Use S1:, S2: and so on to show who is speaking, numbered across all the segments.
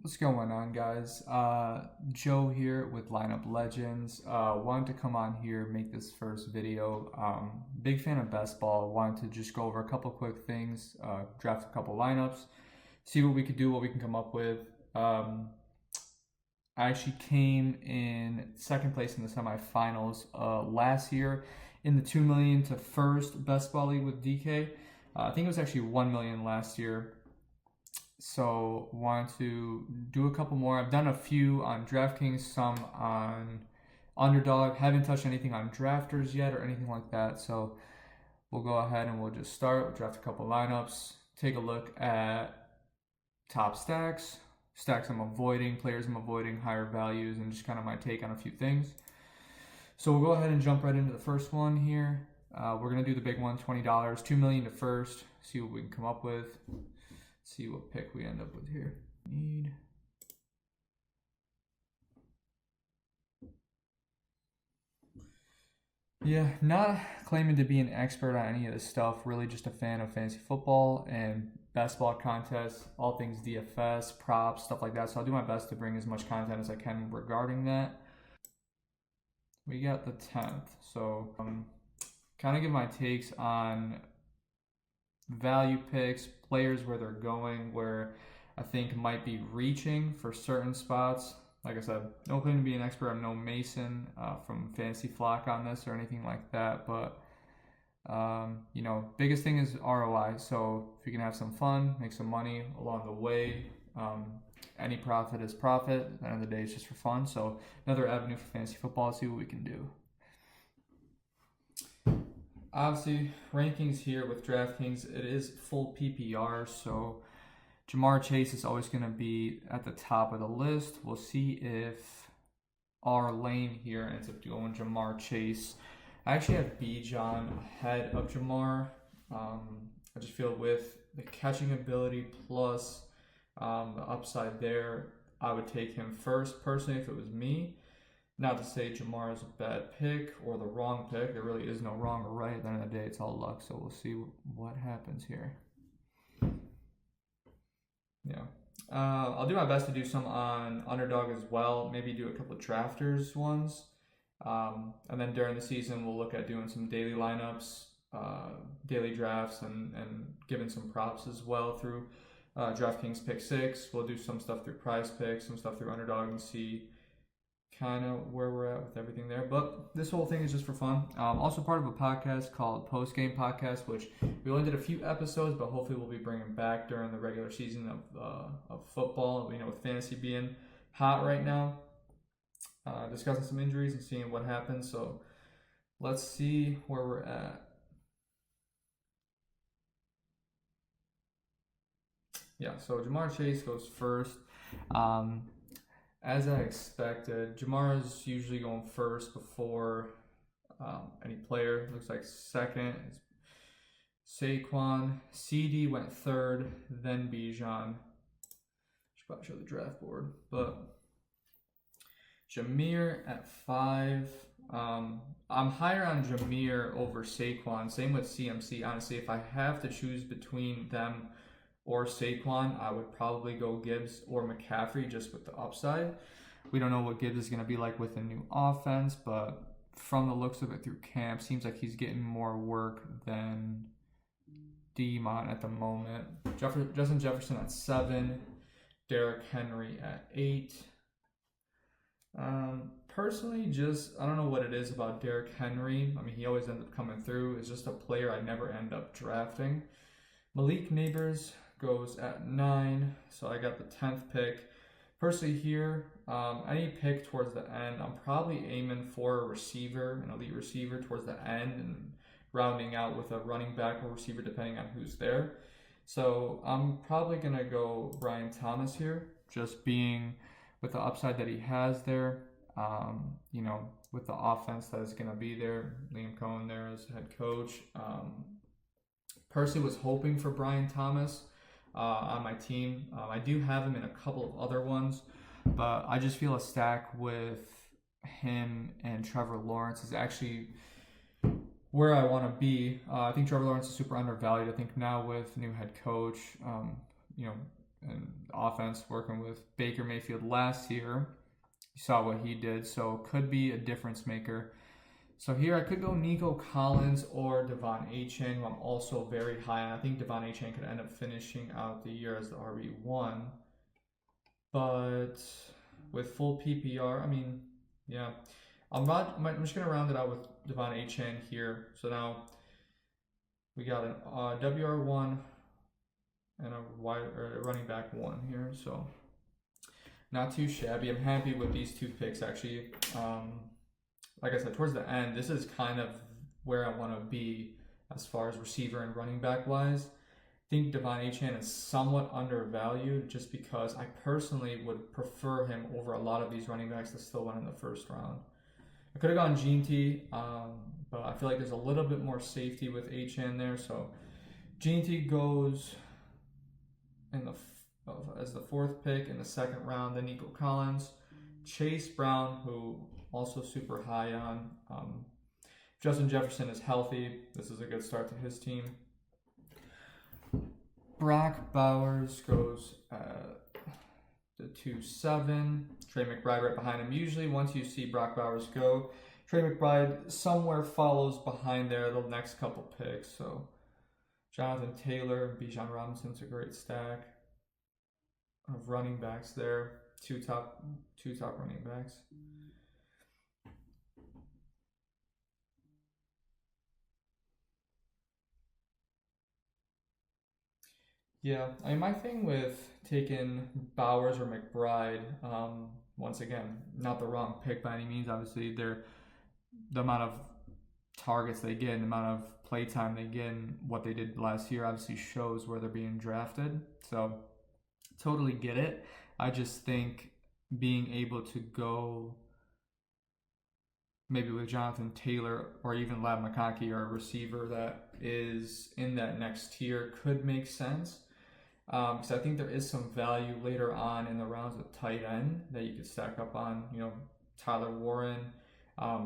S1: What's going on, guys? Joe here with Lineup Legends. Wanted to come on here, make this first video. Big fan of best ball. Wanted to just go over a couple quick things, draft a couple lineups, see what we could do, what we can come up with. I actually came in second place in the semifinals last year in the 2 million to first best ball league with DK. I think it was actually 1 million last year. So wanted to do a couple more. I've done a few on DraftKings, some on Underdog. Haven't touched anything on Drafters yet or anything like that. So we'll go ahead and we'll just start. We'll draft a couple lineups. Take a look at top stacks, stacks I'm avoiding, players I'm avoiding, higher values, and just kind of my take on a few things. So we'll go ahead and jump right into the first one here. We're gonna do the big one, $20, 2 million to first. See what we can come up with. See what pick we end up with here. Yeah, not claiming to be an expert on any of this stuff, really just a fan of fantasy football and basketball contests, all things DFS, props, stuff like that. So I'll do my best to bring as much content as I can regarding that. We got the 10th. So kind of give my takes on value picks, players where they're going, where I think might be reaching for certain spots. Like I said, no claim to be an expert. I'm no Mason from Fantasy Flock on this or anything like that. But, biggest thing is ROI. So if you can have some fun, make some money along the way, any profit is profit. At the end of the day, it's just for fun. So another avenue for fantasy football, see what we can do. Obviously, rankings here with DraftKings, it is full PPR, so Jamar Chase is always going to be at the top of the list. We'll see if our lane here ends up going Jamar Chase. I actually have Bijan ahead of Jamar. I just feel with the catching ability plus the upside there, I would take him first personally if it was me. Not to say Jamar is a bad pick or the wrong pick. There really is no wrong or right. At the end of the day, it's all luck. So we'll see what happens here. Yeah. I'll do my best to do some on Underdog as well. Maybe do a couple of drafters ones. And then during the season, we'll look at doing some daily lineups, daily drafts, and giving some props as well through DraftKings Pick 6. We'll do some stuff through Prize Picks, some stuff through Underdog, and see kind of where we're at with everything there. But this whole thing is just for fun. Also part of a podcast called Post Game Podcast, which we only did a few episodes, but hopefully we'll be bringing back during the regular season of football, with fantasy being hot right now. Discussing some injuries and seeing what happens. So let's see where we're at. Yeah, so Jamar Chase goes first. As I expected, Jamar is usually going first before any player. Looks like second is Saquon. CD went third, then Bijan. Should probably show the draft board. But Jameer at 5. I'm higher on Jameer over Saquon. Same with CMC. Honestly, if I have to choose between them or Saquon, I would probably go Gibbs or McCaffrey just with the upside. We don't know what Gibbs is going to be like with the new offense, but from the looks of it through camp, seems like he's getting more work than Demont at the moment. Justin Jefferson at 7, Derrick Henry at 8. Personally, I don't know what it is about Derrick Henry. I mean, he always ends up coming through. It's just a player I never end up drafting. Malik Neighbors goes at 9, so I got the 10th pick. Personally here, any pick towards the end, I'm probably aiming for a receiver, an elite receiver towards the end, and rounding out with a running back or receiver depending on who's there. So I'm probably going to go Brian Thomas here, just being with the upside that he has there, with the offense that is going to be there. Liam Cohen there as head coach. Personally was hoping for Brian Thomas on my team. I do have him in a couple of other ones, but I just feel a stack with him and Trevor Lawrence is actually where I want to be. I think Trevor Lawrence is super undervalued. I think now with new head coach, and offense working with Baker Mayfield last year. You saw what he did, so could be a difference maker. So here I could go Nico Collins or Devon Achane, who I'm also very high on. I think Devon Achane could end up finishing out the year as the RB1. But with full PPR, I mean, yeah. I'm just going to round it out with Devon Achane here. So now we got a WR1 and a running back 1 here. So not too shabby. I'm happy with these 2 picks, actually. Like I said, towards the end, this is kind of where I want to be as far as receiver and running back wise. I think Devon Achane is somewhat undervalued just because I personally would prefer him over a lot of these running backs that still went in the first round. I could have gone Gene T, but I feel like there's a little bit more safety with Achane there. So Gene T goes in as the 4th pick in the 2nd round. Then Nico Collins, Chase Brown, who also super high on. Justin Jefferson is healthy. This is a good start to his team. Brock Bowers goes to 2-7. Trey McBride right behind him. Usually once you see Brock Bowers go, Trey McBride somewhere follows behind there the next couple picks. So Jonathan Taylor, Bijan Robinson's a great stack of running backs there. Two top running backs. Yeah, I mean, my thing with taking Bowers or McBride, once again, not the wrong pick by any means. Obviously, the amount of targets they get and the amount of play time they get and what they did last year obviously shows where they're being drafted. So, totally get it. I just think being able to go maybe with Jonathan Taylor or even Lab McConkey or a receiver that is in that next tier could make sense. Because I think there is some value later on in the rounds at tight end that you could stack up on. You know, Tyler Warren,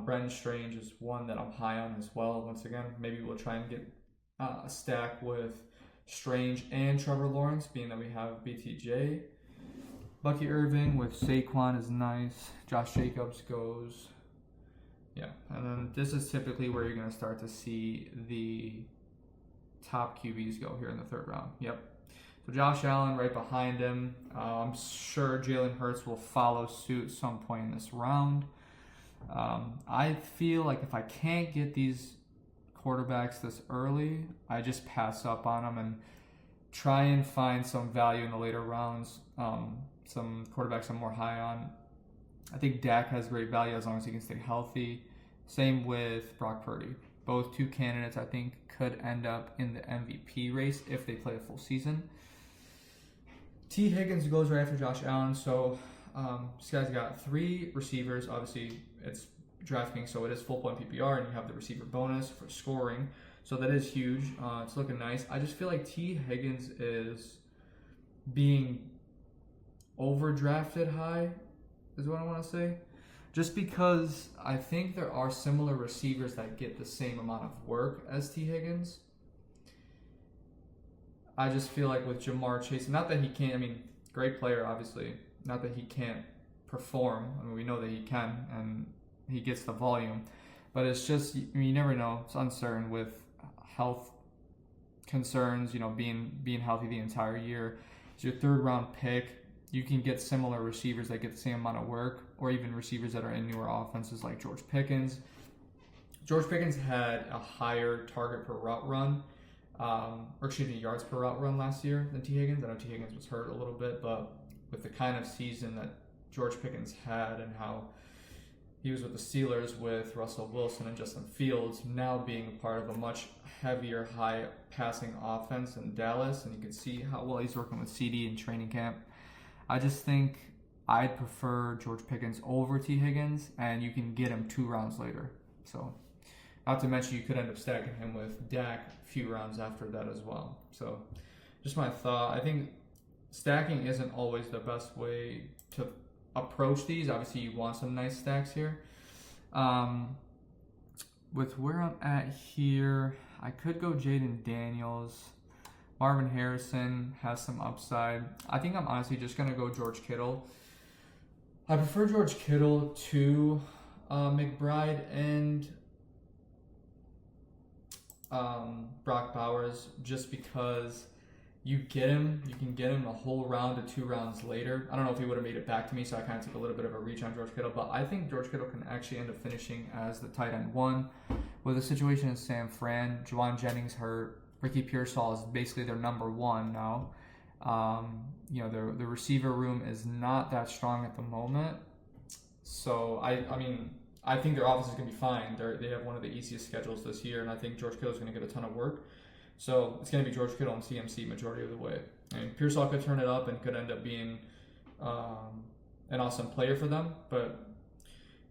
S1: Brendan Strange is one that I'm high on as well. Once again, maybe we'll try and get a stack with Strange and Trevor Lawrence, being that we have BTJ. Bucky Irving with Saquon is nice. Josh Jacobs goes. Yeah, and then this is typically where you're going to start to see the top QBs go here in the 3rd round. Yep. So Josh Allen right behind him. I'm sure Jalen Hurts will follow suit some point in this round. I feel like if I can't get these quarterbacks this early, I just pass up on them and try and find some value in the later rounds. Some quarterbacks I'm more high on. I think Dak has great value as long as he can stay healthy. Same with Brock Purdy. Both 2 candidates I think could end up in the MVP race if they play a full season. T. Higgins goes right after Josh Allen. So this guy's got 3 receivers. Obviously, it's DraftKings, so it is full point PPR, and you have the receiver bonus for scoring. So that is huge. It's looking nice. I just feel like T. Higgins is being overdrafted high, is what I want to say. Just because I think there are similar receivers that get the same amount of work as T. Higgins. I just feel like with Jamar Chase, not that he can't, I mean, great player, obviously. Not that he can't perform. I mean, we know that he can, and he gets the volume. But it's just, I mean, you never know. It's uncertain with health concerns, you know, being healthy the entire year. It's your 3rd round pick. You can get similar receivers that get the same amount of work, or even receivers that are in newer offenses like George Pickens. George Pickens had a higher target per route run, yards per route run last year than T. Higgins. I know T. Higgins was hurt a little bit, but with the kind of season that George Pickens had and how he was with the Steelers with Russell Wilson and Justin Fields, now being a part of a much heavier, high passing offense in Dallas, and you can see how well he's working with CD in training camp. I just think I'd prefer George Pickens over T. Higgins, and you can get him 2 rounds later. So, not to mention you could end up stacking him with Dak a few rounds after that as well. So, just my thought. I think stacking isn't always the best way to approach these. Obviously, you want some nice stacks here. With where I'm at here, I could go Jaden Daniels. Marvin Harrison has some upside. I think I'm honestly just going to go George Kittle. I prefer George Kittle to McBride and Brock Bowers, just because you can get him a whole round to 2 rounds later. I don't know if he would have made it back to me, so I kind of took a little bit of a reach on George Kittle, but I think George Kittle can actually end up finishing as the tight end 1. With the situation in San Fran, Juwan Jennings hurt, Ricky Pearsall is basically their number 1 now. The receiver room is not that strong at the moment. So, I think their offense is going to be fine. They have one of the easiest schedules this year, and I think George Kittle is going to get a ton of work. So, it's going to be George Kittle and CMC majority of the way. Pearsall could turn it up and could end up being an awesome player for them, but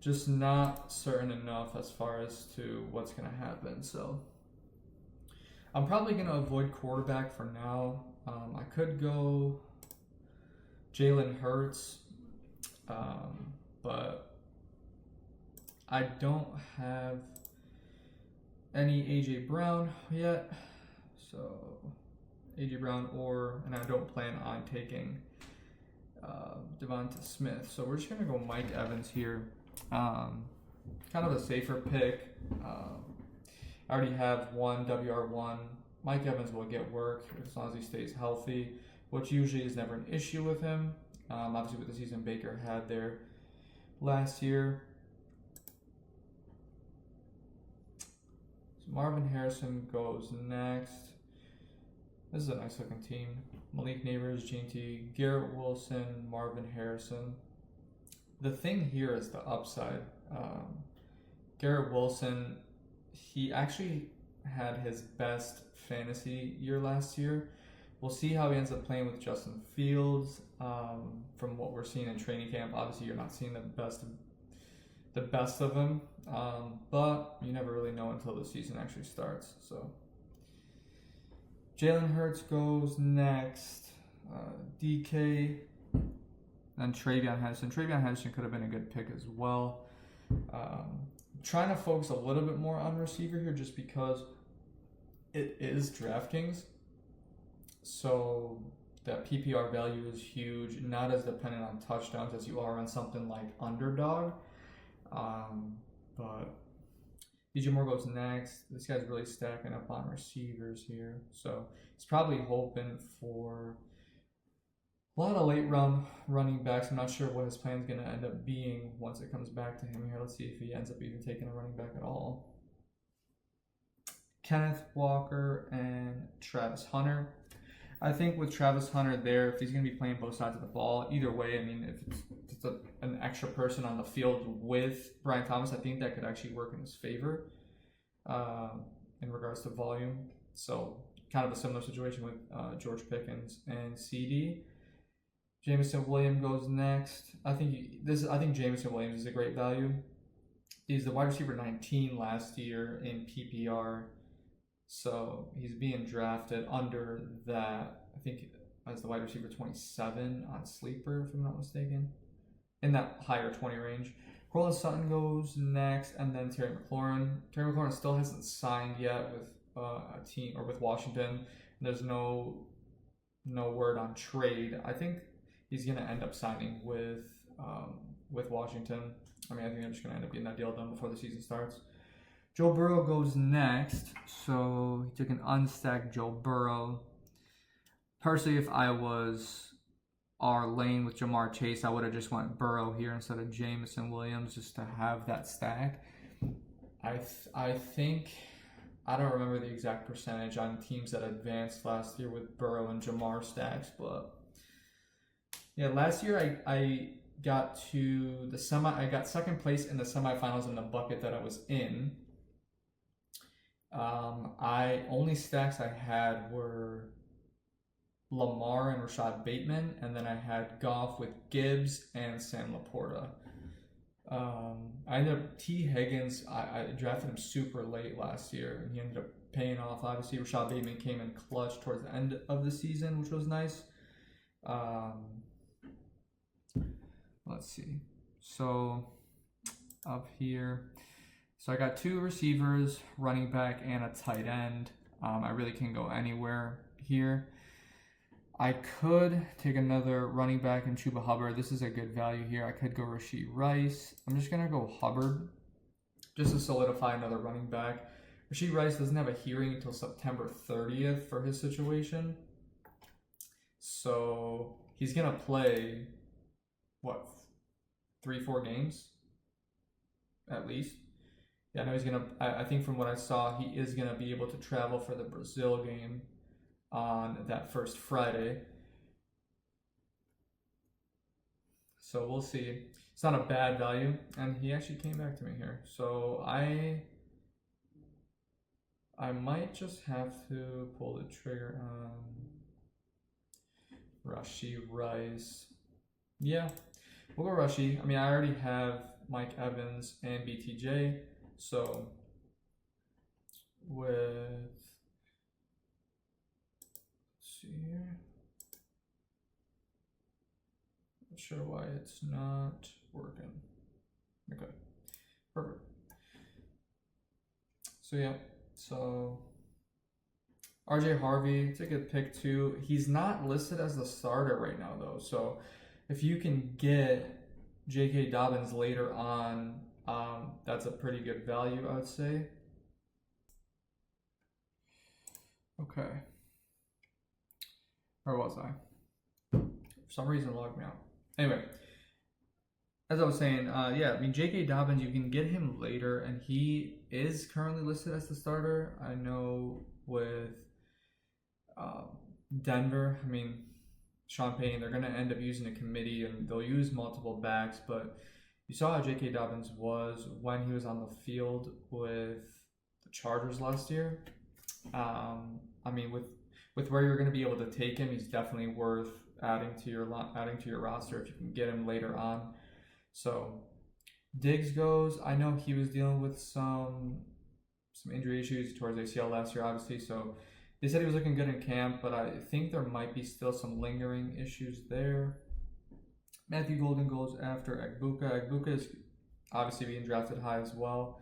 S1: just not certain enough as far as to what's going to happen. So, I'm probably going to avoid quarterback for now. I could go Jalen Hurts, but I don't have any AJ Brown yet. So AJ Brown and I don't plan on taking Devonta Smith. So we're just going to go Mike Evans here. Kind of a safer pick. I already have one WR1. Mike Evans will get work as long as he stays healthy, which usually is never an issue with him. Obviously with the season Baker had there last year. So Marvin Harrison goes next. This is a nice looking team. Malik Neighbors, Gene T, Garrett Wilson, Marvin Harrison. The thing here is the upside. Garrett Wilson, he actually had his best fantasy year last year. We'll see how he ends up playing with Justin Fields. From what we're seeing in training camp, obviously you're not seeing the best of him, but you never really know until the season actually starts. So Jalen Hurts goes next. DK, and Travion Henderson. Travion Henderson could have been a good pick as well. Trying to focus a little bit more on receiver here just because it is DraftKings. So that PPR value is huge, not as dependent on touchdowns as you are on something like Underdog. But DJ Moore goes next. This guy's really stacking up on receivers here. So he's probably hoping for a lot of late round running backs. I'm not sure what his plan is going to end up being once it comes back to him here. Let's see if he ends up even taking a running back at all. Kenneth Walker and Travis Hunter. I think with Travis Hunter there, if he's going to be playing both sides of the ball, either way, I mean, if it's an extra person on the field with Brian Thomas, I think that could actually work in his favor in regards to volume. So kind of a similar situation with George Pickens and CD. Jameson Williams goes next. I think Jameson Williams is a great value. He's the wide receiver 19 last year in PPR. So he's being drafted under that, I think, as the wide receiver 27 on Sleeper, if I'm not mistaken, in that higher 20 range. Cortland Sutton goes next, and then Terry McLaurin. Terry McLaurin still hasn't signed yet with a team or with Washington. There's no word on trade. I think he's going to end up signing with Washington. I think they're just going to end up getting that deal done before the season starts. Joe Burrow goes next, so he took an unstacked Joe Burrow. Personally, if I was our lane with Jamar Chase, I would have just went Burrow here instead of Jameson Williams just to have that stack. I think, I don't remember the exact percentage on teams that advanced last year with Burrow and Jamar stacks, but yeah, last year I got to the I got second place in the semifinals in the bucket that I was in. Only stacks I had were Lamar and Rashad Bateman, and then I had Goff with Gibbs and Sam Laporta. I ended up T. Higgins. I drafted him super late last year, and he ended up paying off. Obviously, Rashad Bateman came in clutch towards the end of the season, which was nice. Let's see. So up here. So I got 2 receivers, running back, and a tight end. I really can go anywhere here. I could take another running back in Chuba Hubbard. This is a good value here. I could go Rashee Rice. I'm just going to go Hubbard just to solidify another running back. Rashee Rice doesn't have a hearing until September 30th for his situation. So he's going to play, what, 3-4 games at least? Yeah, I know he's going to, I think from what I saw, he is going to be able to travel for the Brazil game on that first Friday. So we'll see. It's not a bad value, and he actually came back to me here. So I might just have to pull the trigger on Rashee Rice. Yeah, we'll go Rashee. I mean, I already have Mike Evans and BTJ, so with, see here. Not sure why it's not working. Okay, perfect. So yeah, so RJ Harvey, it's a good pick too. He's not listed as the starter right now though, so if you can get J.K. Dobbins later on, that's a pretty good value, I would say. Okay. Where was I? For some reason it logged me out. Anyway, as I was saying, yeah, I mean, J.K. Dobbins, you can get him later, and he is currently listed as the starter. I know with Denver, I mean, Sean Payton, they're going to end up using a committee, and they'll use multiple backs, but you saw how J.K. Dobbins was when he was on the field with the Chargers last year. I mean, with where you're going to be able to take him, he's definitely worth adding to your roster if you can get him later on. So Diggs goes. I know he was dealing with some injury issues towards ACL last year, obviously. So they said he was looking good in camp, but I think there might be still some lingering issues there. Matthew Golden goes after Egbuka. Egbuka is obviously being drafted high as well.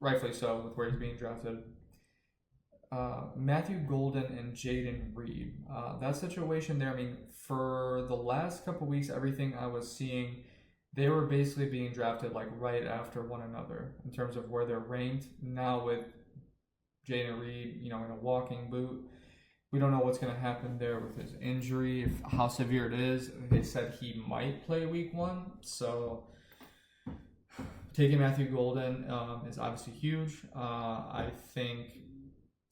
S1: Rightfully so with where he's being drafted. Matthew Golden and Jaden Reed. That situation there, I mean, for the last couple weeks, everything I was seeing, they were basically being drafted like right after one another in terms of where they're ranked. Now with Jaden Reed, you know, in a walking boot, we don't know what's going to happen there with his injury, how severe it is. They said he might play week 1, so taking Matthew Golden is obviously huge. I think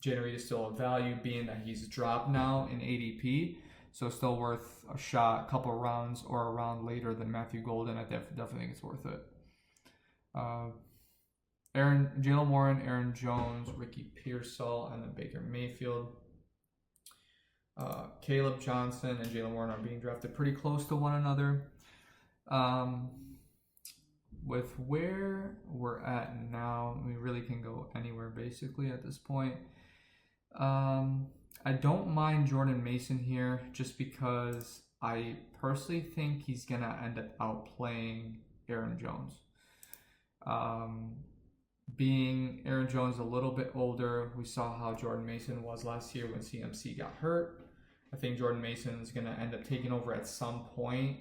S1: Jaden Reed is still a value, being that he's dropped now in ADP, so still worth a shot, a couple rounds or a round later than Matthew Golden. I definitely think it's worth it. Jalen Warren, Aaron Jones, Ricky Pearsall, and then Baker Mayfield. Caleb Johnson and Jalen Warren are being drafted pretty close to one another. With where we're at now, we really can go anywhere basically at this point. I don't mind Jordan Mason here just because I personally think he's going to end up outplaying Aaron Jones. Being Aaron Jones a little bit older, we saw how Jordan Mason was last year when CMC got hurt. I think Jordan Mason is going to end up taking over at some point,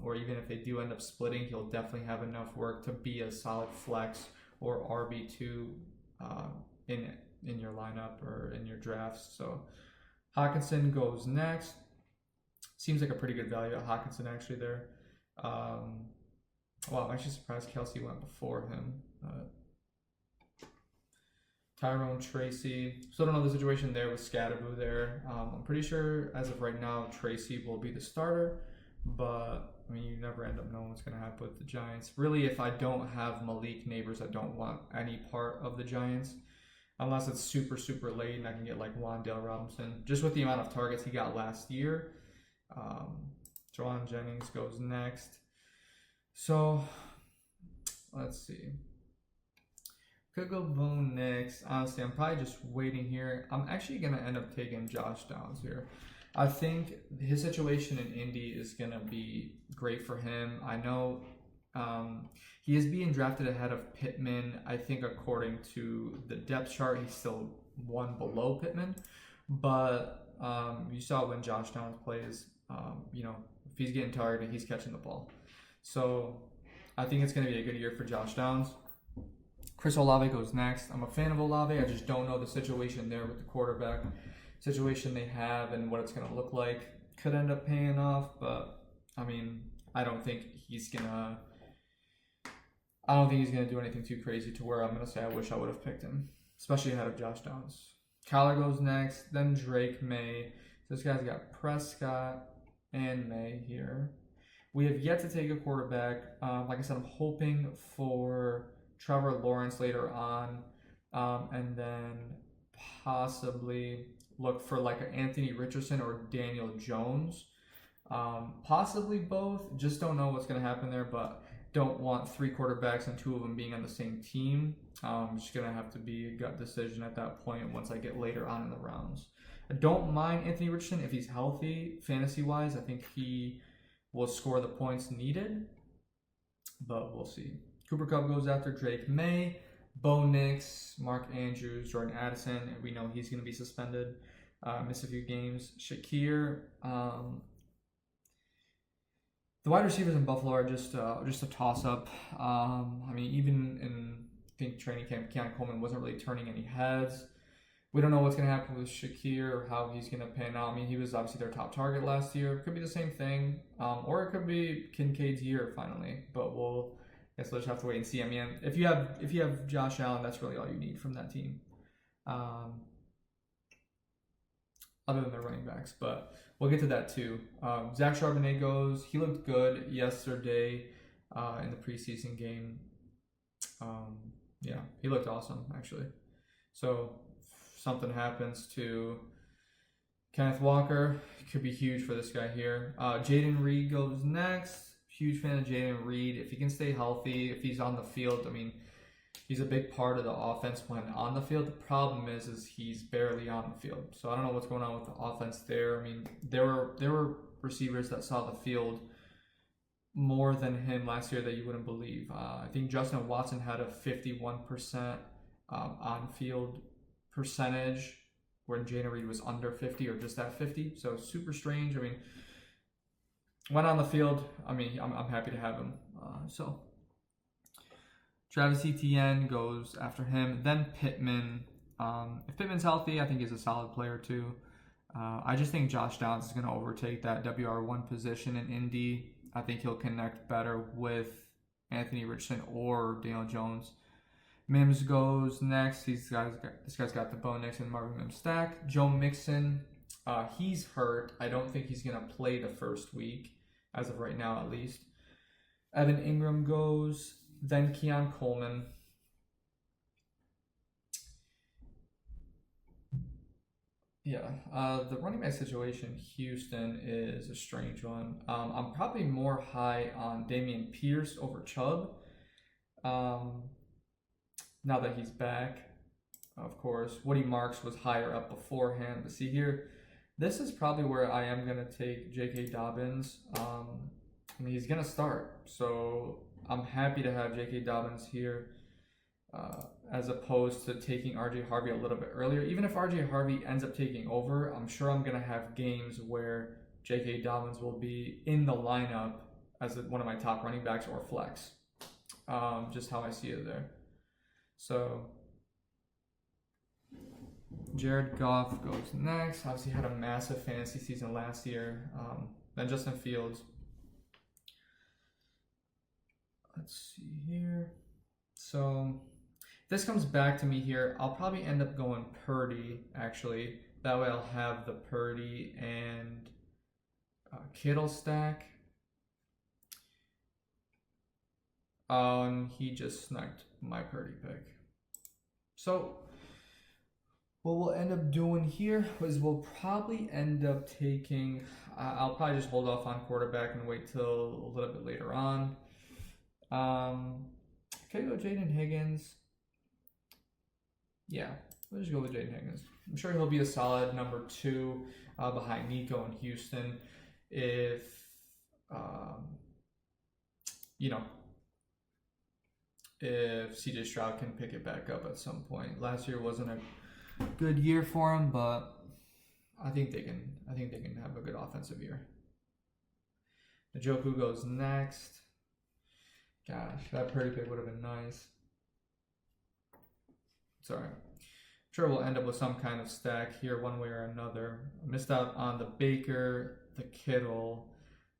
S1: or even if they do end up splitting, he'll definitely have enough work to be a solid flex or RB2 in your lineup or in your drafts. So Hawkinson goes next. Seems like a pretty good value at Hawkinson actually there. Wow, I'm actually surprised Kelsey went before him. Tyrone Tracy. Still don't know the situation there with Scatterboo there. I'm pretty sure as of right now, Tracy will be the starter, but I mean, you never end up knowing what's going to happen with the Giants. Really, if I don't have Malik Neighbors, I don't want any part of the Giants, unless it's super, super late and I can get like Wan'Dale Robinson. Just with the amount of targets he got last year. Jawan Jennings goes next. So, let's see. Could go Boone next. Honestly, I'm probably just waiting here. I'm actually going to end up taking Josh Downs here. I think his situation in Indy is going to be great for him. I know he is being drafted ahead of Pittman. I think according to the depth chart, he's still one below Pittman. But you saw when Josh Downs plays, if he's getting targeted, he's catching the ball. So I think it's going to be a good year for Josh Downs. Chris Olave goes next. I'm a fan of Olave. I just don't know the situation there with the quarterback situation they have and what it's going to look like. Could end up paying off, but I mean, I don't think he's gonna do anything too crazy to where I'm gonna say I wish I would have picked him, especially ahead of Josh Downs. Kyler goes next, then Drake May. So this guy's got Prescott and May here. We have yet to take a quarterback. Like I said, I'm hoping for Trevor Lawrence later on, and then possibly look for like an Anthony Richardson or Daniel Jones. Possibly both. Just don't know what's going to happen there, but don't want 3 quarterbacks and 2 of them being on the same team. It's going to have to be a gut decision at that point once I get later on in the rounds. I don't mind Anthony Richardson if he's healthy, fantasy-wise. I think he will score the points needed, but we'll see. Cooper Kupp goes after Drake May, Bo Nix, Mark Andrews, Jordan Addison. We know he's going to be suspended, miss a few games. Shakir. The wide receivers in Buffalo are just a toss-up. I mean, even in I think training camp, Keon Coleman wasn't really turning any heads. We don't know what's going to happen with Shakir or how he's going to pan out. I mean, he was obviously their top target last year. Could be the same thing, or it could be Kincaid's year finally. But I guess we'll just have to wait and see. I mean, if you have Josh Allen, that's really all you need from that team, other than their running backs. But we'll get to that too. Zach Charbonnet goes. He looked good yesterday in the preseason game. Yeah, he looked awesome actually. So if something happens to Kenneth Walker, it could be huge for this guy here. Jaden Reed goes next. Huge fan of Jaden Reed. If he can stay healthy, if he's on the field, I mean, he's a big part of the offense when on the field. The problem is he's barely on the field. So I don't know what's going on with the offense there. I mean, there were receivers that saw the field more than him last year that you wouldn't believe. I think Justin Watson had a 51% on-field percentage when Jaden Reed was under 50 or just at 50. So super strange. I mean, when on the field, I mean, I'm happy to have him. So Travis Etienne goes after him. Then Pittman. If Pittman's healthy, I think he's a solid player too. I just think Josh Downs is going to overtake that WR1 position in Indy. I think he'll connect better with Anthony Richardson or Daniel Jones. Mims goes next. This guy's got the Bo Nix and Marvin Mims stack. Joe Mixon, he's hurt. I don't think he's going to play the first week, as of right now at least. Evan Ingram goes. Then Keon Coleman. Yeah, the running back situation, Houston, is a strange one. I'm probably more high on Dameon Pierce over Chubb. Now that he's back, of course. Woody Marks was higher up beforehand. But see here, this is probably where I am going to take J.K. Dobbins. I mean, he's going to start. So I'm happy to have J.K. Dobbins here. As opposed to taking RJ Harvey a little bit earlier. Even if RJ Harvey ends up taking over, I'm sure I'm going to have games where J.K. Dobbins will be in the lineup as one of my top running backs or flex. Just how I see it there. So Jared Goff goes next. Obviously had a massive fantasy season last year. Then Justin Fields. Let's see here. So this comes back to me here. I'll probably end up going Purdy, actually. That way I'll have the Purdy and Kittle stack. He just sniped my Purdy pick. So what we'll end up doing here is we'll probably end up taking... I'll probably just hold off on quarterback and wait till a little bit later on. Okay, go Jaden Higgins. Yeah, we'll just go with Jaden Higgins. I'm sure he'll be a solid number 2 behind Nico in Houston if, if CJ Stroud can pick it back up at some point. Last year wasn't a good year for him, but I think they can have a good offensive year. Njoku goes next. Gosh, that Purdy pick would have been nice. Sorry. I'm sure we'll end up with some kind of stack here one way or another. I missed out on the Baker, the Kittle.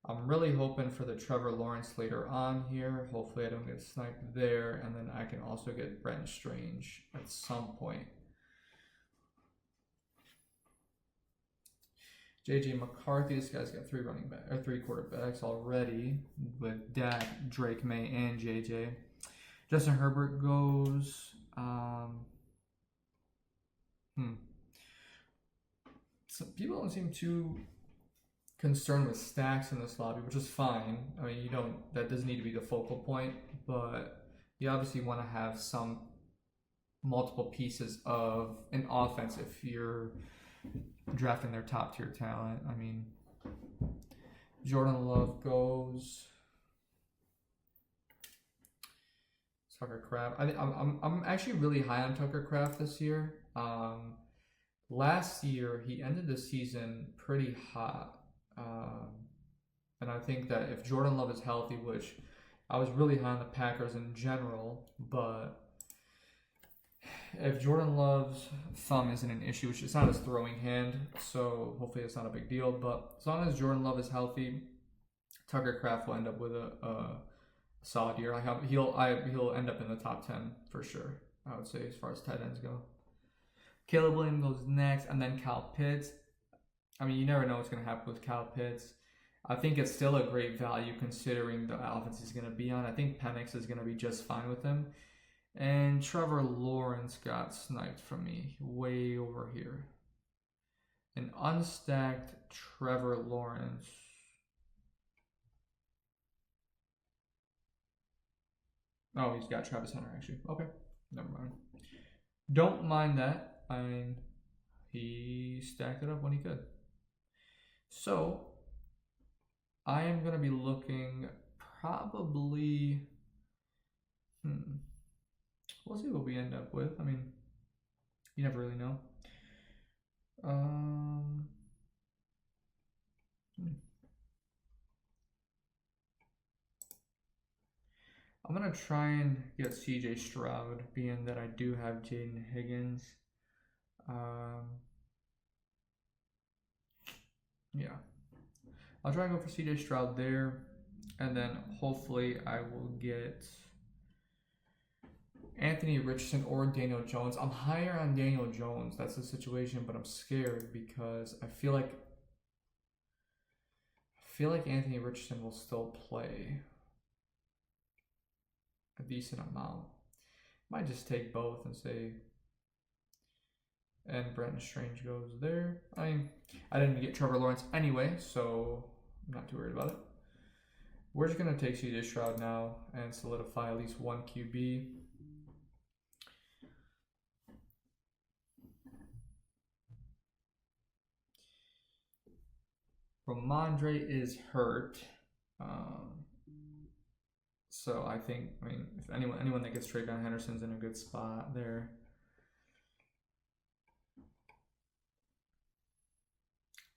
S1: I'm really hoping for the Trevor Lawrence later on here. Hopefully I don't get sniped there. And then I can also get Brenton Strange at some point. JJ McCarthy, this guy's got three quarterbacks already with Dak, Drake May, and JJ. Justin Herbert goes. So people don't seem too concerned with stacks in this lobby, which is fine. I mean, that doesn't need to be the focal point, but you obviously want to have some multiple pieces of an offense if you're drafting their top tier talent. I mean, Jordan Love goes. Tucker Kraft. I'm actually really high on Tucker Kraft this year. Last year he ended the season pretty hot, and I think that if Jordan Love is healthy, which I was really high on the Packers in general, but if Jordan Love's thumb isn't an issue, which it's not his throwing hand, so hopefully it's not a big deal. But as long as Jordan Love is healthy, Tucker Kraft will end up with a solid year. He'll end up in the top 10 for sure, I would say, as far as tight ends go. Caleb Williams goes next, and then Kyle Pitts. I mean, you never know what's going to happen with Kyle Pitts. I think it's still a great value considering the offense he's going to be on. I think Penix is going to be just fine with him. And Trevor Lawrence got sniped from me way over here. An unstacked Trevor Lawrence. Oh, he's got Travis Hunter actually. Okay, never mind. Don't mind that. I mean, he stacked it up when he could. So, I am going to be looking probably... We'll see what we end up with. I mean, you never really know. I'm going to try and get CJ Stroud, being that I do have Jaden Higgins. Yeah. I'll try and go for CJ Stroud there. And then hopefully I will get Anthony Richardson or Daniel Jones. I'm higher on Daniel Jones. That's the situation, but I'm scared because I feel like Anthony Richardson will still play a decent amount. Might just take both and say, and Brenton Strange goes there. I didn't get Trevor Lawrence anyway, so I'm not too worried about it. We're just going to take CJ Stroud now and solidify at least one QB. Ramondre is hurt. So I mean, if anyone that gets Travion Henderson's in a good spot there.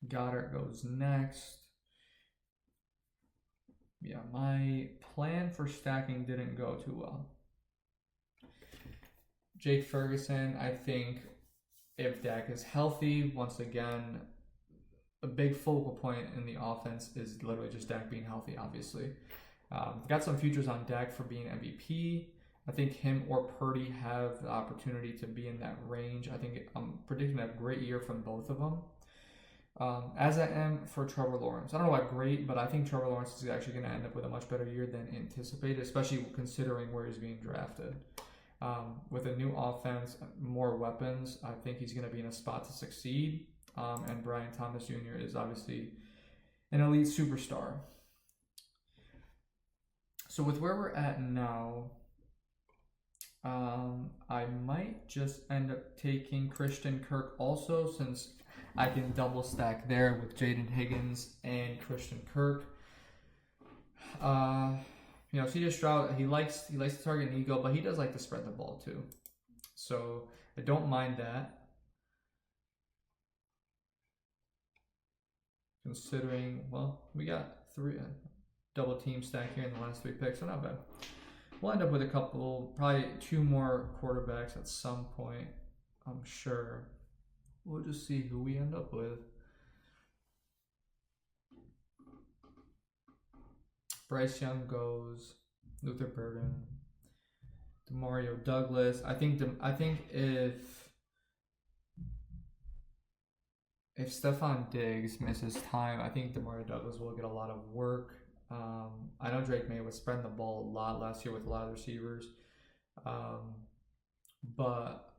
S1: Goddard goes next. Yeah, my plan for stacking didn't go too well. Jake Ferguson, I think if Dak is healthy, once again, a big focal point in the offense is literally just Dak being healthy, obviously. Got some futures on Dak for being MVP. I think him or Purdy have the opportunity to be in that range. I'm predicting a great year from both of them. As I am for Trevor Lawrence. I don't know about great, but I think Trevor Lawrence is actually going to end up with a much better year than anticipated, especially considering where he's being drafted. With a new offense, more weapons, I think he's going to be in a spot to succeed. And Brian Thomas Jr. is obviously an elite superstar. So with where we're at now, I might just end up taking Christian Kirk also, since I can double stack there with Jaden Higgins and Christian Kirk. CJ Stroud, he likes to target Nico, but he does like to spread the ball too. So I don't mind that. considering, well, we got three double team stack here in the last 3 picks, so not bad. We'll end up with a couple, probably 2 more quarterbacks at some point, I'm sure. We'll just see who we end up with. Bryce Young goes, Luther Burden, Demario Douglas. I think if Stephon Diggs misses time, I think Demario Douglas will get a lot of work. I know Drake May was spreading the ball a lot last year with a lot of receivers, but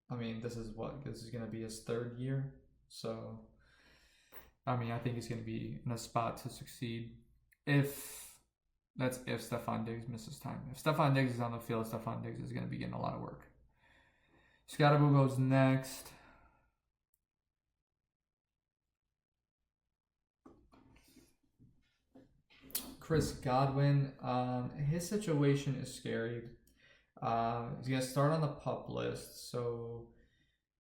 S1: I mean, this is going to be his 3rd year, so I mean, I think he's going to be in a spot to succeed. If Stephon Diggs misses time. If Stephon Diggs is on the field, Stephon Diggs is going to be getting a lot of work. Scottaboo goes next. Chris Godwin, his situation is scary. He's going to start on the PUP list, so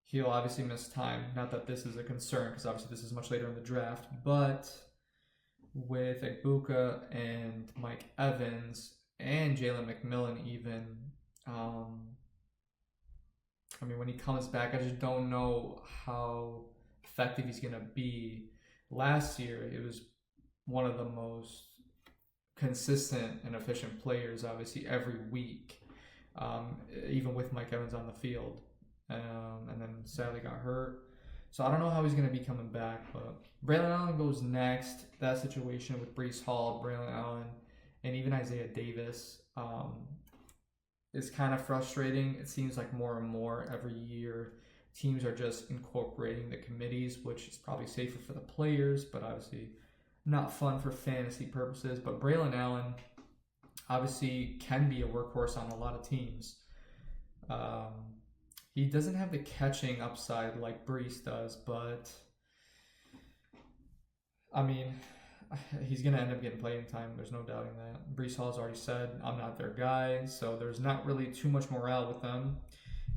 S1: he'll obviously miss time. Not that this is a concern, because obviously this is much later in the draft, but with Egbuka and Mike Evans and Jalen McMillan even, I mean, when he comes back, I just don't know how effective he's going to be. Last year, it was one of the most consistent and efficient players, obviously, every week, even with Mike Evans on the field. And then sadly got hurt. So I don't know how he's going to be coming back, but Braylon Allen goes next. That situation with Breece Hall, Braylon Allen, and even Isaiah Davis is kind of frustrating. It seems like more and more every year teams are just incorporating the committees, which is probably safer for the players, but obviously not fun for fantasy purposes. But Braylon Allen obviously can be a workhorse on a lot of teams. He doesn't have the catching upside like Breece does, but I mean, he's going to end up getting playing time. There's no doubting that. Breece Hall's already said, I'm not their guy, so there's not really too much morale with them.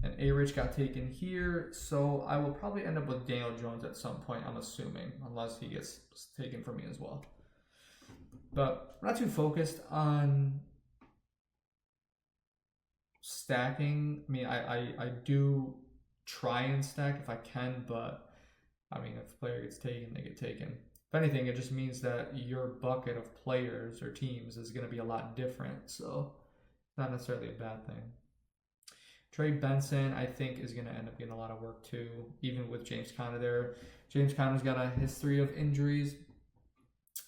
S1: And A-Rich got taken here, so I will probably end up with Daniel Jones at some point, I'm assuming, unless he gets taken from me as well. But I'm not too focused on stacking. I mean, I do try and stack if I can, but I mean, if a player gets taken, they get taken. If anything, it just means that your bucket of players or teams is going to be a lot different, so not necessarily a bad thing. Trey Benson, I think, is going to end up getting a lot of work too, even with James Conner there. James Conner's got a history of injuries,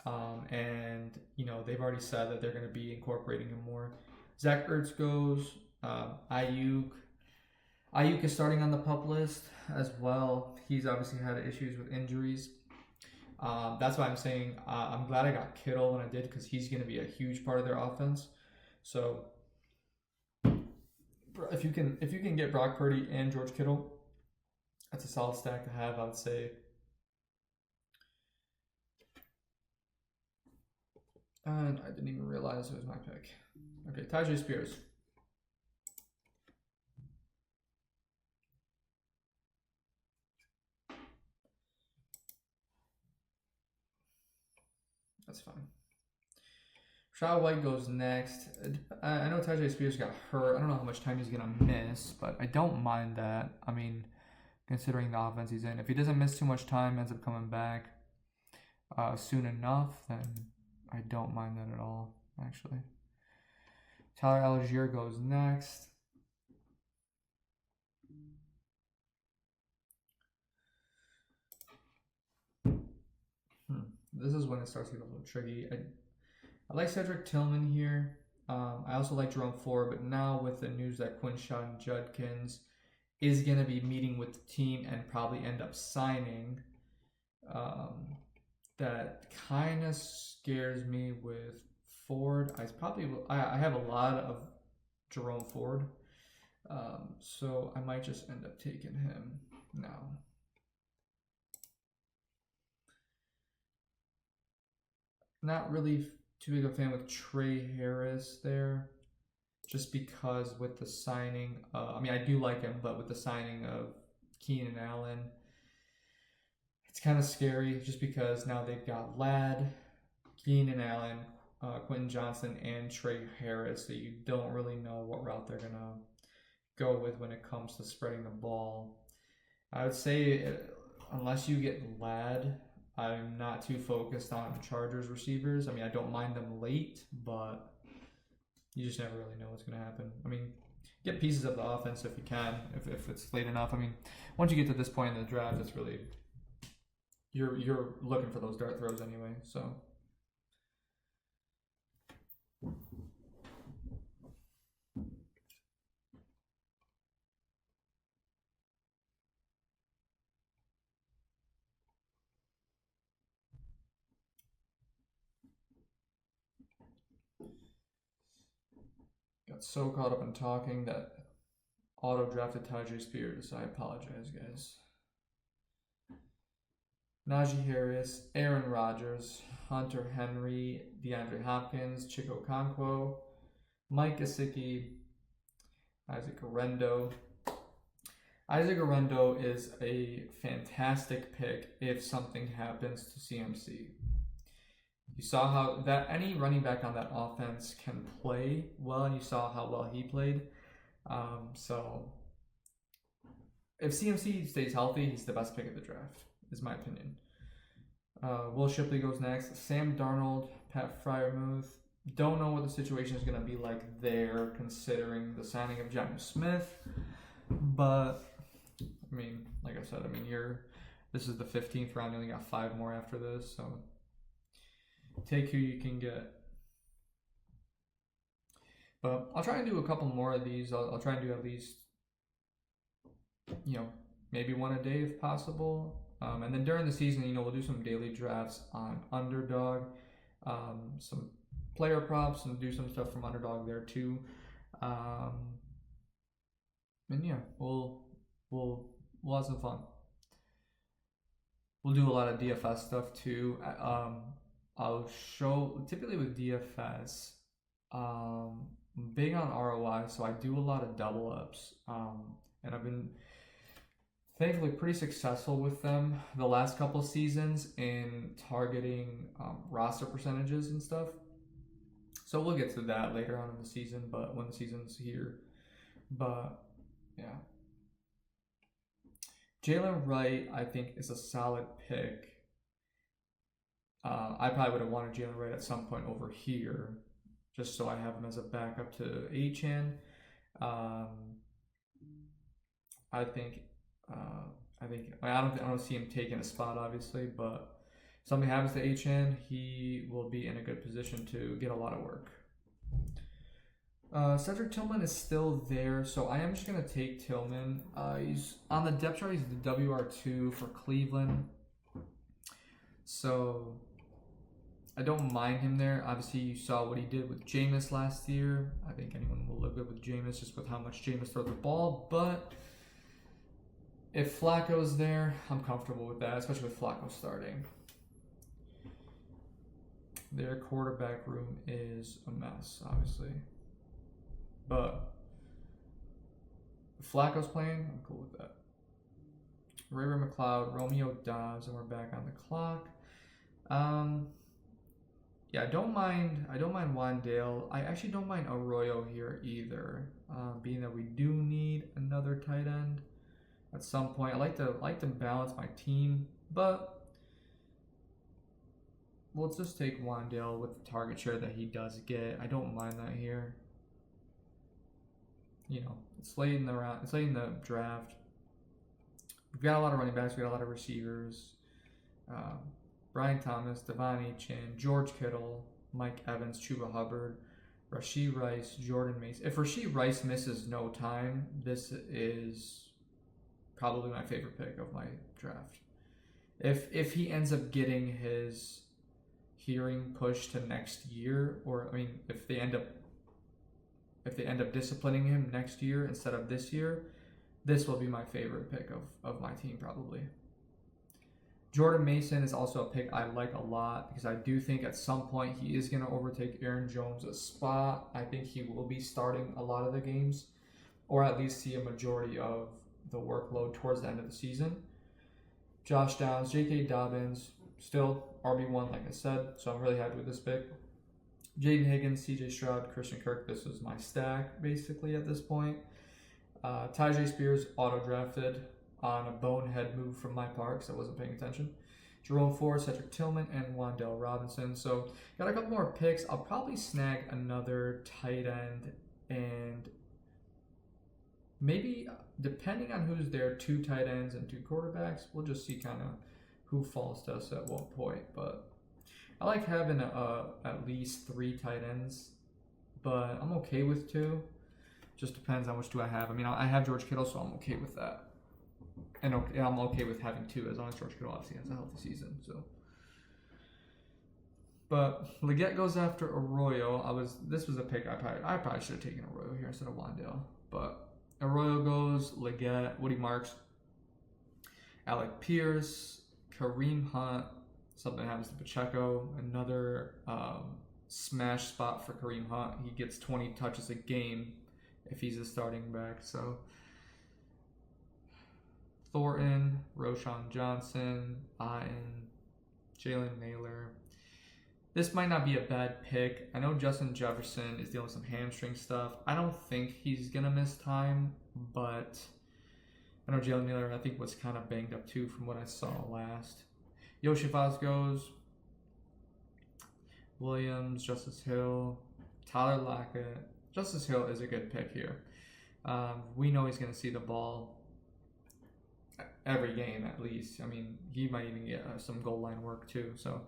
S1: and you know they've already said that they're going to be incorporating him more. Zach Ertz goes. Ayuk is starting on the PUP list as well. He's obviously had issues with injuries. That's why I'm saying I'm glad I got Kittle when I did, because he's going to be a huge part of their offense. So if you can get Brock Purdy and George Kittle, that's a solid stack to have, I would say. And I didn't even realize it was my pick. Okay, Tyjae Spears. That's fine. Rashad White goes next. I know Tyjae Spears got hurt. I don't know how much time he's going to miss, but I don't mind that. I mean, considering the offense he's in. If he doesn't miss too much time, ends up coming back soon enough, then I don't mind that at all, actually. Tyler Algier goes next. This is when it starts to get a little tricky. I like Cedric Tillman here. I also like Jerome Ford, but now with the news that Quinshon Judkins is going to be meeting with the team and probably end up signing, that kind of scares me with Ford. I have a lot of Jerome Ford, so I might just end up taking him now. Not really too big a fan with Trey Harris there, just because with the signing, I mean, I do like him, but with the signing of Keenan Allen, it's kind of scary just because now they've got Ladd, Keenan Allen, Quentin Johnson, and Trey Harris, that you don't really know what route they're going to go with when it comes to spreading the ball. I would say unless you get Ladd, I'm not too focused on Chargers receivers. I mean, I don't mind them late, but you just never really know what's going to happen. I mean, get pieces of the offense if you can, if it's late enough. I mean, once you get to this point in the draft, it's really you're looking for those dart throws anyway. So. Got so caught up in talking that auto-drafted Tajay Spears. I apologize, guys. Najee Harris, Aaron Rodgers, Hunter Henry, DeAndre Hopkins, Chico Okonkwo, Mike Gesicki, Isaac Orendo. Isaac Orendo is a fantastic pick if something happens to CMC. You saw how that any running back on that offense can play well, and you saw how well he played. So if CMC stays healthy, he's the best pick of the draft, is my opinion. Will Shipley goes next. Sam Darnold, Pat Freiermuth. Don't know what the situation is going to be like there, considering the signing of Jonnu Smith. But I mean, like I said, I mean, this is the 15th round. You only got 5 more after this, so take who you can get. But I'll try and do a couple more of these. I'll try and do at least, maybe one a day if possible. And then during the season, we'll do some daily drafts on Underdog, some player props, and do some stuff from Underdog there too. And yeah, we'll have some fun. We'll do a lot of DFS stuff too. I'll show, typically with DFS, I'm big on ROI, so I do a lot of double ups, and I've been thankfully pretty successful with them the last couple of seasons in targeting roster percentages and stuff. So we'll get to that later on in the season, but when the season's here. But yeah, Jalen Wright, I think, is a solid pick. I probably would have wanted Jalen Wright at some point over here, just so I have him as a backup to Achane. I don't see him taking a spot, obviously, but if something happens to Achane, he will be in a good position to get a lot of work. Cedric Tillman is still there, so I am just going to take Tillman. He's on the depth chart. He's the WR2 for Cleveland, so I don't mind him there. Obviously, you saw what he did with Jameis last year. I think anyone will look good with Jameis just with how much Jameis throws the ball, but if Flacco's there, I'm comfortable with that, especially with Flacco starting. Their quarterback room is a mess, obviously. But if Flacco's playing, I'm cool with that. Ray McLeod, Romeo Dobbs, and we're back on the clock. Yeah, I don't mind Wandale. I actually don't mind Arroyo here either, being that we do need another tight end at some point. I like to balance my team, but let's just take Wandale with the target share that he does get. I don't mind that here. It's late in the round. It's late in the draft. We've got a lot of running backs. We got a lot of receivers. Brian Thomas, Devon Achane, George Kittle, Mike Evans, Chuba Hubbard, Rashee Rice, Jordan Mason. If Rashee Rice misses no time, this is probably my favorite pick of my draft. If he ends up getting his hearing pushed to next year, or if they end up disciplining him next year instead of this year, this will be my favorite pick of my team probably. Jordan Mason is also a pick I like a lot because I do think at some point he is going to overtake Aaron Jones' spot. I think he will be starting a lot of the games, or at least see a majority of the workload towards the end of the season. Josh Downs, J.K. Dobbins, still RB1, like I said, so I'm really happy with this pick. Jaden Higgins, C.J. Stroud, Christian Kirk. This was my stack, basically, at this point. Tyjae Spears, auto-drafted on a bonehead move from my part because I wasn't paying attention. Jerome Ford, Cedric Tillman, and Wan'Dale Robinson. So, got a couple more picks. I'll probably snag another tight end and maybe, depending on who's there, 2 tight ends and 2 quarterbacks. We'll just see kind of who falls to us at what point. But I like having at least 3 tight ends, but I'm okay with 2. Just depends how much do I have. I mean, I have George Kittle, so I'm okay with that. And I'm okay with having 2 as long as George Kittle obviously has a healthy season. So, but Leggett goes after Arroyo. This was a pick I probably should have taken Arroyo here instead of Wan'Dale. But Arroyo goes, Leggett, Woody Marks, Alec Pierce, Kareem Hunt. Something happens to Pacheco. Another smash spot for Kareem Hunt. He gets 20 touches a game if he's a starting back. So Thornton, Roshan Johnson, Auden, Jalen Naylor. This might not be a bad pick. I know Justin Jefferson is dealing with some hamstring stuff. I don't think he's going to miss time, but I know Jalen Naylor, I think, was kind of banged up too from what I saw last. Yoshifaz goes, Williams, Justice Hill, Tyler Lockett. Justice Hill is a good pick here. We know he's going to see the ball every game at least. I mean, he might even get some goal line work too. So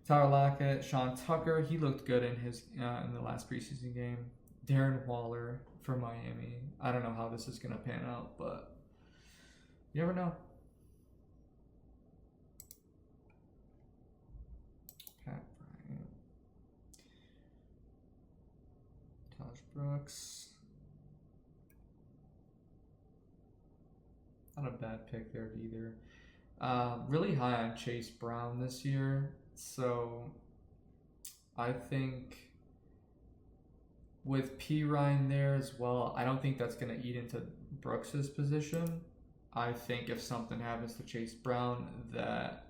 S1: Tyler Lockett, Sean Tucker, he looked good in his in the last preseason game. Darren Waller for Miami. I don't know how this is going to pan out, but you never know. Pat Bryant, Taj Brooks. Not a bad pick there either. Really high on Chase Brown this year. So I think with P. Ryan there as well, I don't think that's going to eat into Brooks's position. I think if something happens to Chase Brown, that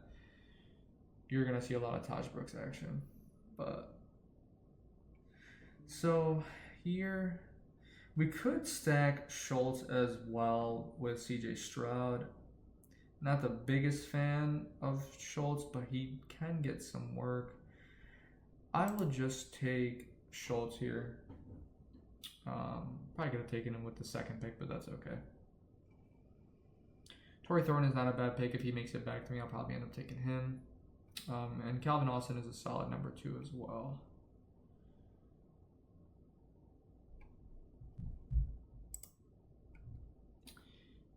S1: you're going to see a lot of Taj Brooks action. But so here we could stack Schultz as well with CJ Stroud. Not the biggest fan of Schultz, but he can get some work. I will just take Schultz here. Probably could have taken him with the second pick, but that's okay. Torrey Thornton is not a bad pick. If he makes it back to me, I'll probably end up taking him. And Calvin Austin is a solid number 2 as well.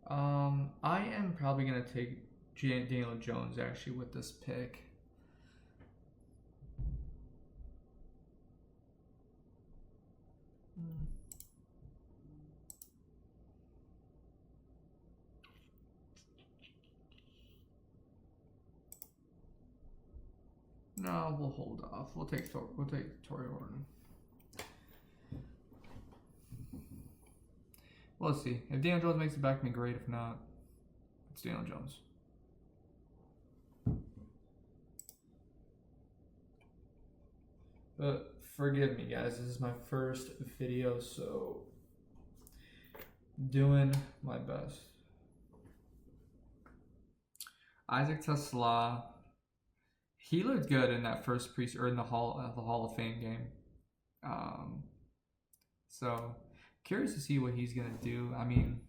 S1: I am probably going to take Daniel Jones actually with this pick. No, we'll hold off. We'll take Torrey Horton. Well, let's see. If Daniel Jones makes it back to me, great. If not, it's Daniel Jones. But forgive me, guys. This is my first video, so doing my best. Isaac Tesla. He looked good in that first in the Hall of Fame game. So curious to see what he's gonna do. I mean,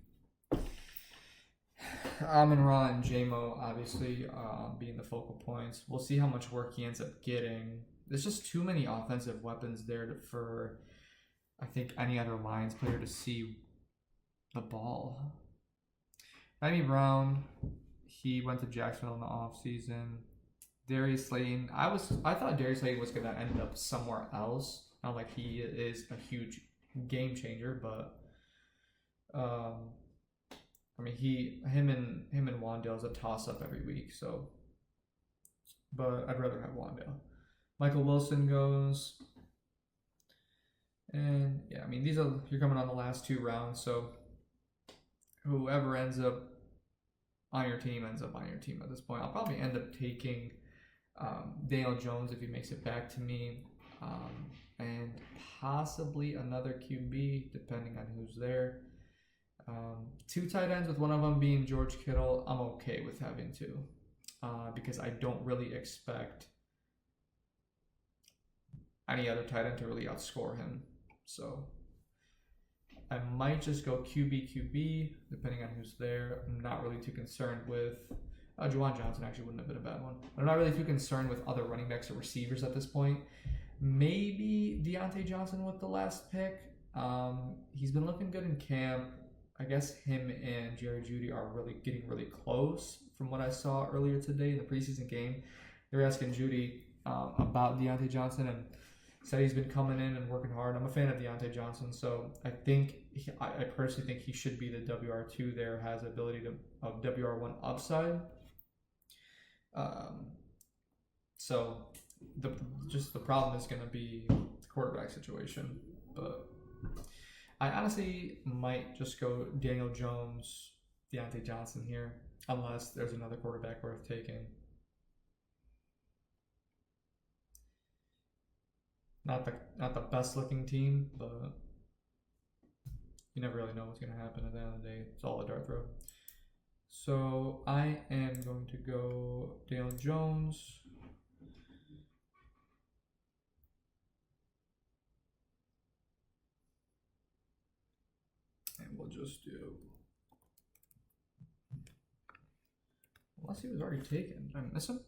S1: Amon-Ra and J-Mo obviously being the focal points. We'll see how much work he ends up getting. There's just too many offensive weapons there for, I think, any other Lions player to see the ball. Amy Brown, he went to Jacksonville in the offseason. Darius Slayton, I thought Darius Slayton was gonna end up somewhere else. Not like he is a huge game changer, but I mean him and Wan'Dale is a toss up every week. So, but I'd rather have Wan'Dale. Michael Wilson goes, and yeah, I mean you're coming on the last 2 rounds, so whoever ends up on your team ends up on your team at this point. I'll probably end up taking Daniel Jones if he makes it back to me, and possibly another QB depending on who's there. 2 tight ends with one of them being George Kittle. I'm okay with having 2 because I don't really expect any other tight end to really outscore him. So I might just go QB depending on who's there. I'm not really too concerned with Juwan Johnson actually wouldn't have been a bad one. I'm not really too concerned with other running backs or receivers at this point. Maybe Deontay Johnson with the last pick. He's been looking good in camp. I guess him and Jerry Jeudy are getting really close from what I saw earlier today in the preseason game. They were asking Jeudy about Deontay Johnson and said he's been coming in and working hard. I'm a fan of Deontay Johnson, so I personally think he should be the WR2 there, has the ability of WR1 upside. So the problem is going to be the quarterback situation, but I honestly might just go Daniel Jones, Deontay Johnson here, unless there's another quarterback worth taking. Not the best looking team, but you never really know what's going to happen at the end of the day. It's all a dart throw. So I am going to go Daniel Jones. And we'll just do, unless he was already taken. Did I miss him?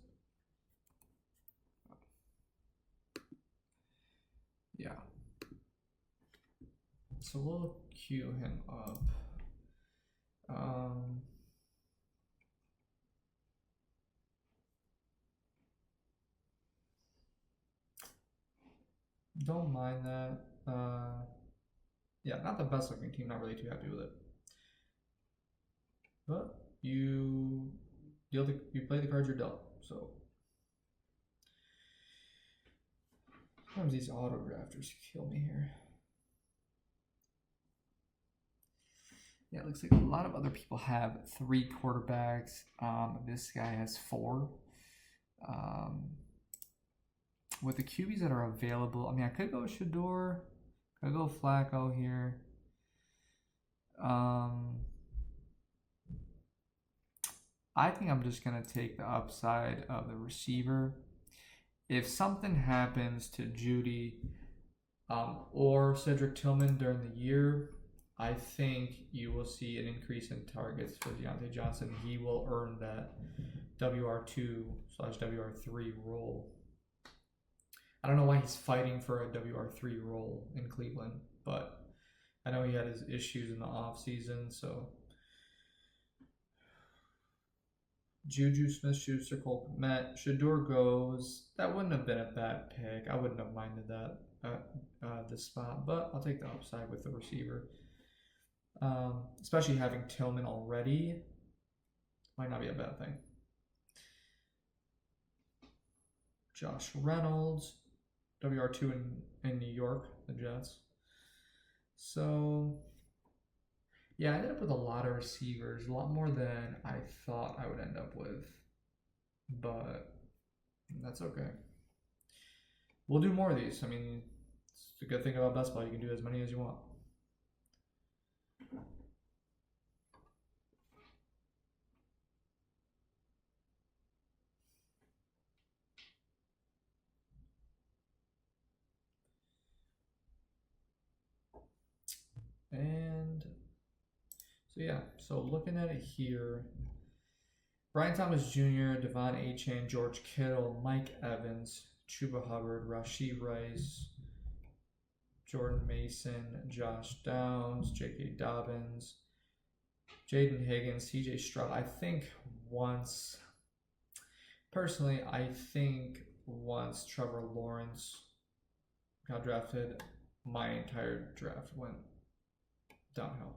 S1: Yeah. So we'll queue him up. Don't mind that. Yeah, not the best looking team, not really too happy with it. But you play the cards you're dealt, so. Sometimes these auto drafters kill me here. Yeah, it looks like a lot of other people have 3 quarterbacks. This guy has 4. With the QBs that are available, I mean, I could go Shador, could go Flacco here. I think I'm just gonna take the upside of the receiver. If something happens to Jeudy or Cedric Tillman during the year, I think you will see an increase in targets for Deontay Johnson. He will earn that WR2/WR3 role. I don't know why he's fighting for a WR3 role in Cleveland, but I know he had his issues in the offseason, so. Juju Smith-Schuster, Cole Kmet, Shador goes. That wouldn't have been a bad pick. I wouldn't have minded that at this spot, but I'll take the upside with the receiver. Especially having Tillman already might not be a bad thing. Josh Reynolds, WR2 in New York, the Jets. So, yeah, I ended up with a lot of receivers, a lot more than I thought I would end up with, but that's okay. We'll do more of these. I mean, it's the good thing about Best Ball, you can do as many as you want. And so yeah, so looking at it here, Brian Thomas Jr., Devon Achane, George Kittle, Mike Evans, Chuba Hubbard, Rashee Rice, Jordan Mason, Josh Downs, J.K. Dobbins, Jaden Higgins, C.J. Stroud. I think once Trevor Lawrence got drafted, my entire draft went downhill.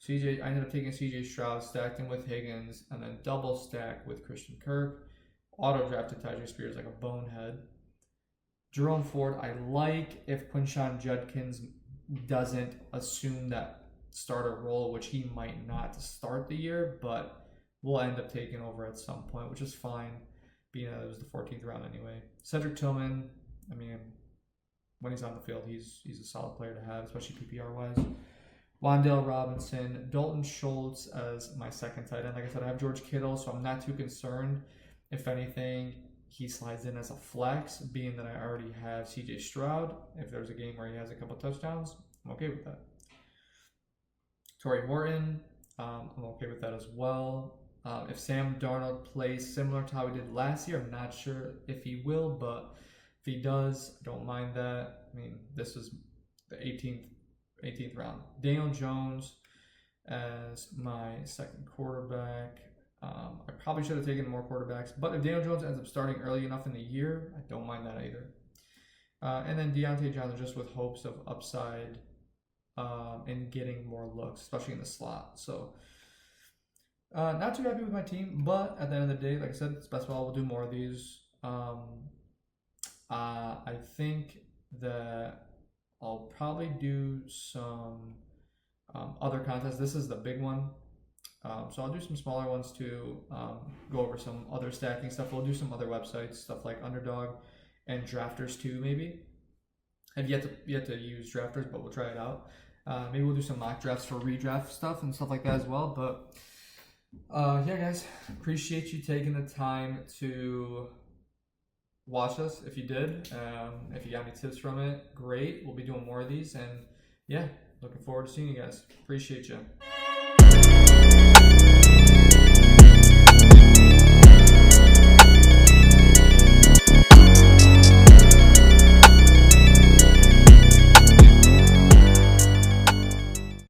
S1: I ended up taking C.J. Stroud, stacked him with Higgins, and then double stacked with Christian Kirk. Auto drafted Tyjae Spears like a bonehead. Jerome Ford, I like if Quinshon Judkins doesn't assume that starter role, which he might not to start the year, but will end up taking over at some point, which is fine, being that it was the 14th round anyway. Cedric Tillman, I mean, when he's on the field, he's a solid player to have, especially PPR wise. Wan'Dale Robinson, Dalton Schultz as my second tight end. Like I said, I have George Kittle, so I'm not too concerned. If anything, he slides in as a flex, being that I already have CJ Stroud. If there's a game where he has a couple touchdowns, I'm okay with that. Torrey Morton, I'm okay with that as well. If Sam Darnold plays similar to how he did last year, I'm not sure if he will, but if he does, I don't mind that. I mean, this is the 18th round. Daniel Jones as my second quarterback. I probably should have taken more quarterbacks, but if Daniel Jones ends up starting early enough in the year, I don't mind that either. And then Deontay Johnson, just with hopes of upside and getting more looks, especially in the slot. So not too happy with my team, but at the end of the day, like I said, it's best ball. We'll do more of these. I think that I'll probably do some other contests. This is the big one. So I'll do some smaller ones too, go over some other stacking stuff. We'll do some other websites, stuff like Underdog and Drafters too, maybe. I've yet to use Drafters, but we'll try it out. Maybe we'll do some mock drafts for redraft stuff and stuff like that as well. But yeah, guys, appreciate you taking the time to watch us. If you did, if you got any tips from it, great. We'll be doing more of these, and yeah, looking forward to seeing you guys. Appreciate you.